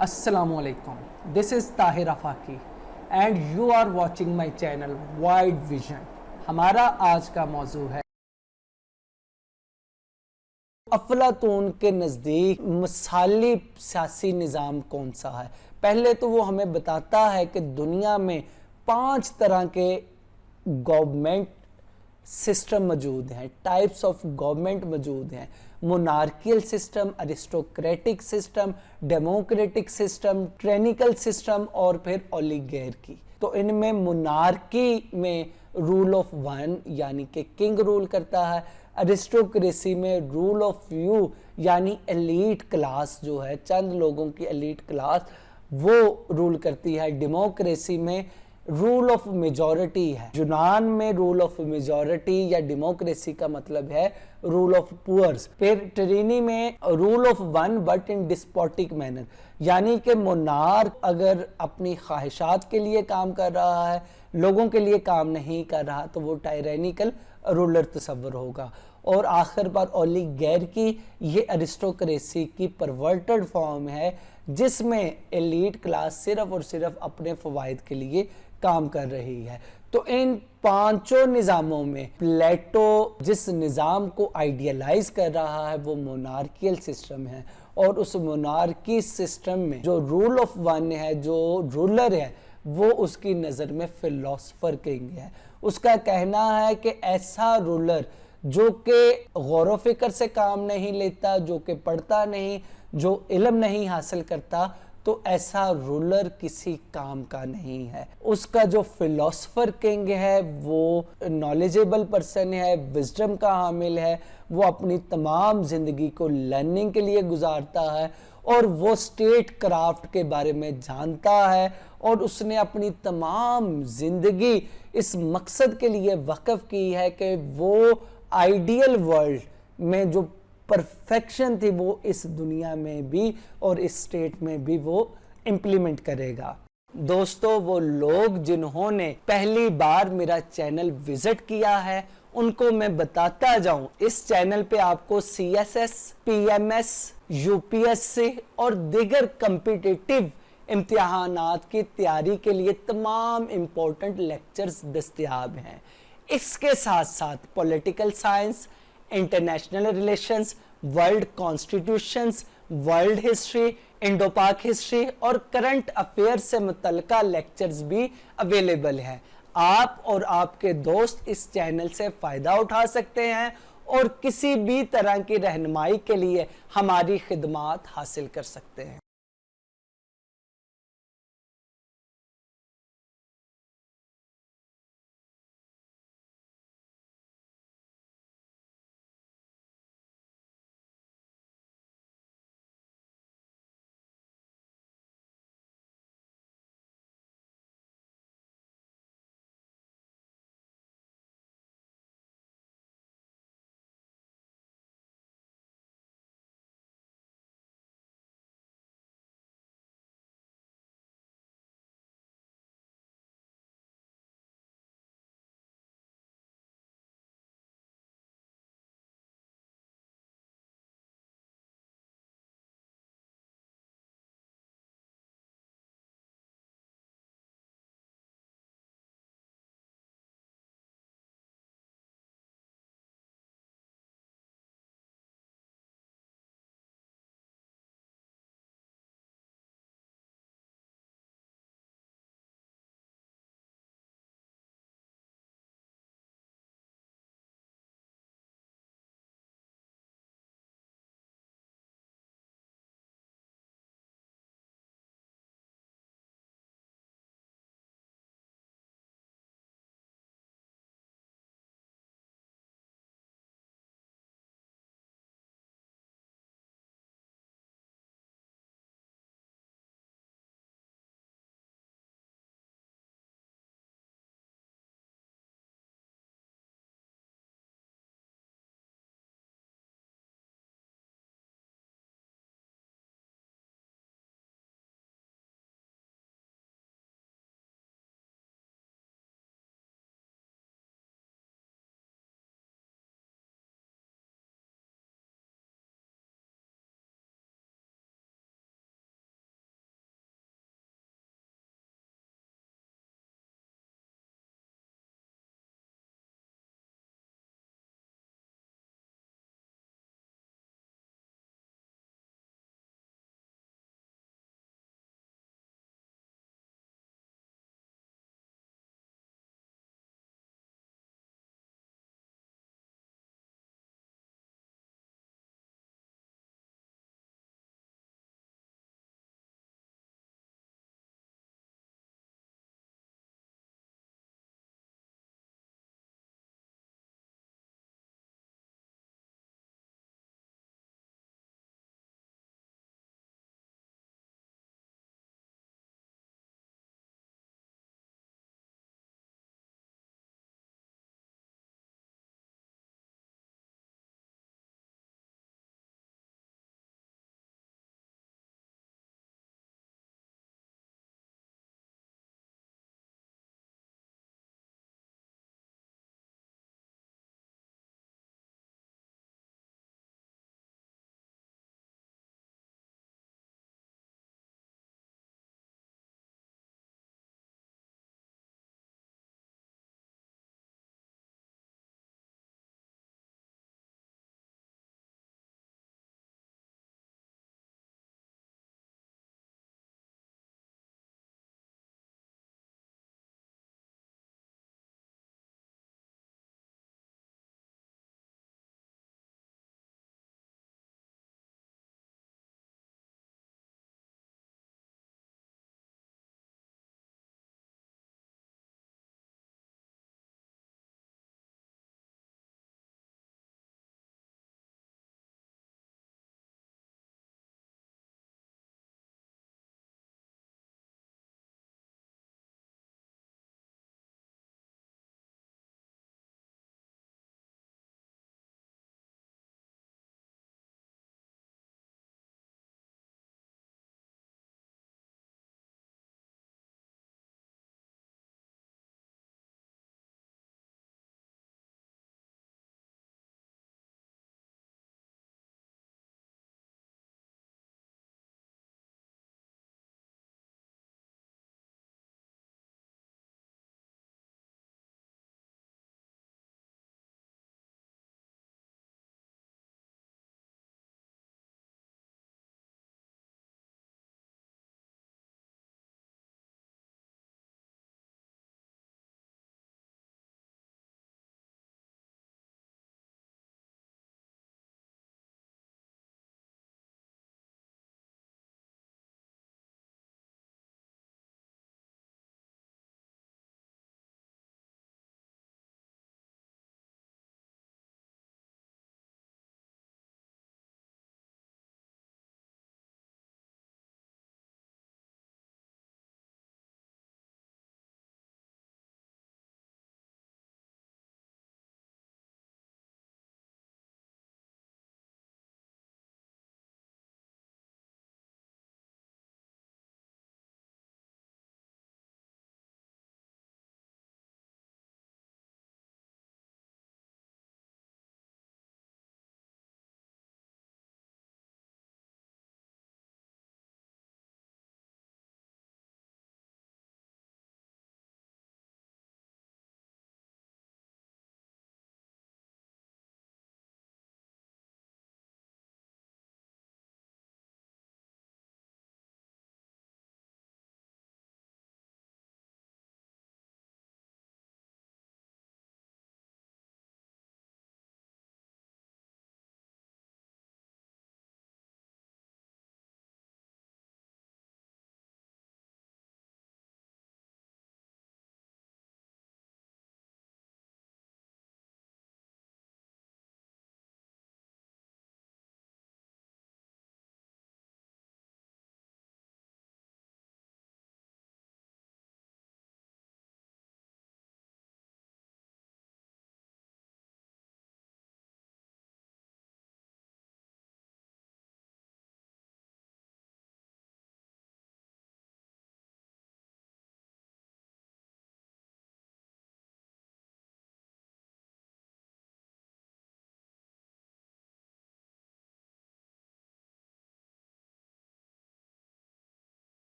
Assalamualaikum. This is Tahir Afaki and you are watching my channel Wide Vision. हमारा आज का मौजू है अफलातून के नज़दीक मिसाली सियासी निज़ाम कौन सा है। पहले तो वो हमें बताता है कि दुनिया में 5 तरह के गवर्नमेंट सिस्टम मौजूद हैं, टाइप्स ऑफ गवर्नमेंट मौजूद हैं। Monarchial system, aristocratic system, democratic system, tyrannical system और फिर ओलिगैर्की। तो इनमें मोनार्की में रूल ऑफ वन यानी कि किंग रूल करता है। अरिस्टोक्रेसी में रूल ऑफ यू यानी एलीट क्लास जो है, चंद लोगों की एलीट क्लास वो रूल करती है। डेमोक्रेसी में रूल ऑफ मेजॉरिटी है। यूनान में रूल ऑफ मेजॉरिटी या डेमोक्रेसी का मतलब है रूल ऑफ पुअर्स। फिर ट्रिनी में rule of one but in despotic manner, यानी कि मोनार्क अगर अपनी ख्वाहिशात के लिए काम कर रहा है, लोगों के लिए काम नहीं कर रहा, तो वो टायरेनिकल रूलर तस्वर होगा। और आखिर पर ओलिगैर्की, ये अरिस्टोक्रेसी की परवर्टेड फॉर्म है जिसमें एलीट क्लास सिर्फ और सिर्फ अपने फ़वाइद के लिए काम कर रही है। तो इन पांचों निज़ामों में प्लेटो जिस निज़ाम को आइडियलाइज कर रहा है वो मोनार्कियल सिस्टम है। और उस मोनार्की सिस्टम में जो रूल ऑफ वन है, जो रूलर है, वो उसकी नज़र में फिलोसफर किंग है। उसका कहना है कि ऐसा रूलर जो कि गौर फिक्र से काम नहीं लेता, जो कि पढ़ता नहीं, जो इल्म नहीं हासिल करता, तो ऐसा रूलर किसी काम का नहीं है। उसका जो फिलोसफर किंग है वो नॉलेजेबल पर्सन है, विजडम का हामिल है। वो अपनी तमाम ज़िंदगी को लर्निंग के लिए गुजारता है और वो स्टेट क्राफ्ट के बारे में जानता है और उसने अपनी तमाम ज़िंदगी इस मकसद के लिए वक्फ की है कि वो आइडियल वर्ल्ड में जो परफेक्शन थी वो इस दुनिया में भी और इस स्टेट में भी वो इम्प्लीमेंट करेगा। दोस्तों, वो लोग जिन्होंने पहली बार मेरा चैनल विजिट किया है उनको मैं बताता जाऊं, इस चैनल पे आपको CSS, PMS, UPSC और दीगर कम्पिटिटिव इम्तिहानात की तैयारी के लिए तमाम इम्पोर्टेंट लेक्चर्स दस्तयाब हैं। इसके साथ साथ political science, international relations, world constitutions, world history, Indo पाक हिस्ट्री और करंट अफेयर्स से मुतल्लिका लेक्चर्स भी अवेलेबल हैं। आप और आपके दोस्त इस चैनल से फ़ायदा उठा सकते हैं और किसी भी तरह की रहनुमाई के लिए हमारी खिदमात हासिल कर सकते हैं।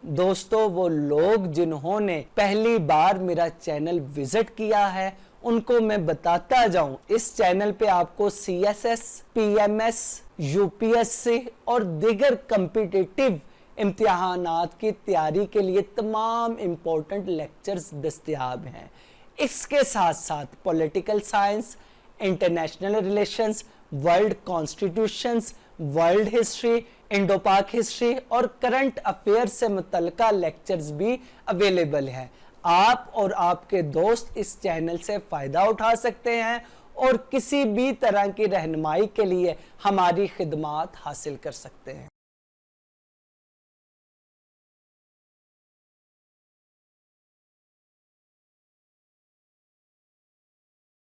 दोस्तों, वो लोग जिन्होंने पहली बार मेरा चैनल विजिट किया है उनको मैं बताता जाऊं, इस चैनल पे आपको CSS, PMS, UPSC और दीगर कॉम्पिटिटिव इम्तिहानात की तैयारी के लिए तमाम इम्पोर्टेंट लेक्चर्स दस्तयाब हैं। इसके साथ साथ political science, international relations, world constitutions, world history, Indo पाक हिस्ट्री और करंट अफेयर से मुतल्लिका लेक्चर्स भी अवेलेबल हैं। आप और आपके दोस्त इस चैनल से फ़ायदा उठा सकते हैं और किसी भी तरह की रहनुमाई के लिए हमारी खिदमात हासिल कर सकते हैं।